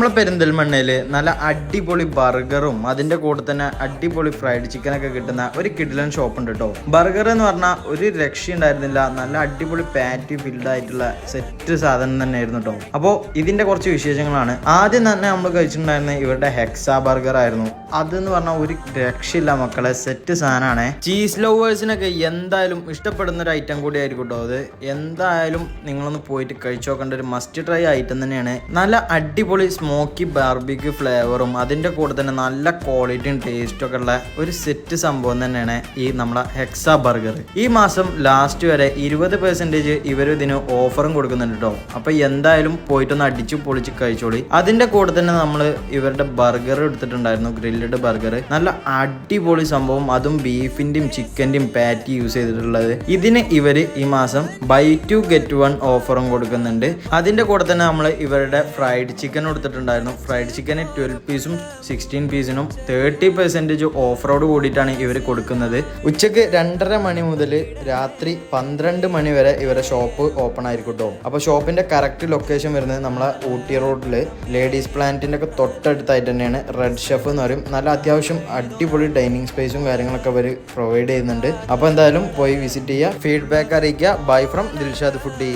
നമ്മളെ പെരിന്തൽമണ്ണയിൽ നല്ല അടിപൊളി ബർഗറും അതിന്റെ കൂടെ തന്നെ അടിപൊളി ഫ്രൈഡ് ചിക്കനൊക്കെ കിട്ടുന്ന ഒരു കിഡിലൻ ഷോപ്പ് ഉണ്ട് കേട്ടോ. ബർഗർ എന്ന് പറഞ്ഞാൽ ഒരു രക്ഷയുണ്ടായിരുന്നില്ല. നല്ല അടിപൊളി പാറ്റി ഫിൽഡ് ആയിട്ടുള്ള സെറ്റ് സാധനം തന്നെയായിരുന്നു കേട്ടോ. അപ്പോൾ ഇതിന്റെ കുറച്ച് വിശേഷങ്ങളാണ്. ആദ്യം തന്നെ നമ്മൾ കഴിച്ചിട്ടുണ്ടായിരുന്നത് ഇവരുടെ ഹെക്സ ബർഗർ ആയിരുന്നു. അതെന്ന് പറഞ്ഞാൽ ഒരു രക്ഷയില്ല മക്കളെ, സെറ്റ് സാധനമാണ്. ചീസ് ലവേഴ്സിനൊക്കെ എന്തായാലും ഇഷ്ടപ്പെടുന്ന ഒരു ഐറ്റം കൂടി ആയിരിക്കും കേട്ടോ. അത് എന്തായാലും നിങ്ങളൊന്ന് പോയിട്ട് കഴിച്ചു നോക്കേണ്ട ഒരു മസ്റ്റ് ട്രൈ ഐറ്റം തന്നെയാണ്. നല്ല അടിപൊളി സ്മോക്കി ബാർബിക്യൂ ഫ്ലേവറും അതിന്റെ കൂടെ തന്നെ നല്ല ക്വാളിറ്റിയും ടേസ്റ്റും ഒക്കെ ഉള്ള ഒരു സെറ്റ് സംഭവം തന്നെയാണ് ഈ നമ്മളെ ഹെക്സ ബർഗർ. ഈ മാസം ലാസ്റ്റ് വരെ 20% ഇവർ ഇതിന് ഓഫറും കൊടുക്കുന്നുണ്ട് കേട്ടോ. അപ്പൊ എന്തായാലും പോയിട്ടൊന്ന് അടിച്ചു പൊളിച്ച് കഴിച്ചോളി. അതിന്റെ കൂടെ തന്നെ നമ്മൾ ഇവരുടെ ബർഗർ എടുത്തിട്ടുണ്ടായിരുന്നു, ഗ്രില്ലഡ് ബർഗർ. നല്ല അടിപൊളി സംഭവം, അതും ബീഫിന്റെയും ചിക്കന്റെയും പാറ്റി യൂസ് ചെയ്തിട്ടുള്ളത്. ഇതിന് ഇവര് ഈ മാസം ബൈ 2 get 1 ഓഫറും കൊടുക്കുന്നുണ്ട്. അതിന്റെ കൂടെ തന്നെ നമ്മൾ ഇവരുടെ ഫ്രൈഡ് ചിക്കൻ എടുത്തിട്ടുണ്ടായിരുന്നു. ഫ്രൈഡ് ചിക്കന് 12 പീസും 16 പീസിനും 30% ഓഫറോട് കൂടിയിട്ടാണ് ഇവർ കൊടുക്കുന്നത്. ഉച്ചക്ക് 2:30 മണി മുതൽ രാത്രി 12 മണി വരെ ഇവരുടെ ഷോപ്പ് ഓപ്പൺ ആയിരിക്കും കേട്ടോ. അപ്പോൾ ഷോപ്പിന്റെ കറക്റ്റ് ലൊക്കേഷൻ വരുന്നത് നമ്മളെ ഊട്ടി റോഡിൽ ലേഡീസ് പ്ലാന്റിന്റെ ഒക്കെ തൊട്ടടുത്തായിട്ട് തന്നെയാണ്. റെഡ് ഷെഫ് എന്ന് പറയും. നല്ല അത്യാവശ്യം അടിപൊളി ഡൈനിങ് സ്പേസും കാര്യങ്ങളൊക്കെ അവർ പ്രൊവൈഡ് ചെയ്യുന്നുണ്ട്. അപ്പോൾ എന്തായാലും പോയി വിസിറ്റ് ചെയ്യുക, ഫീഡ്ബാക്ക് അറിയിക്കുക. Bye from Dilshad foodie.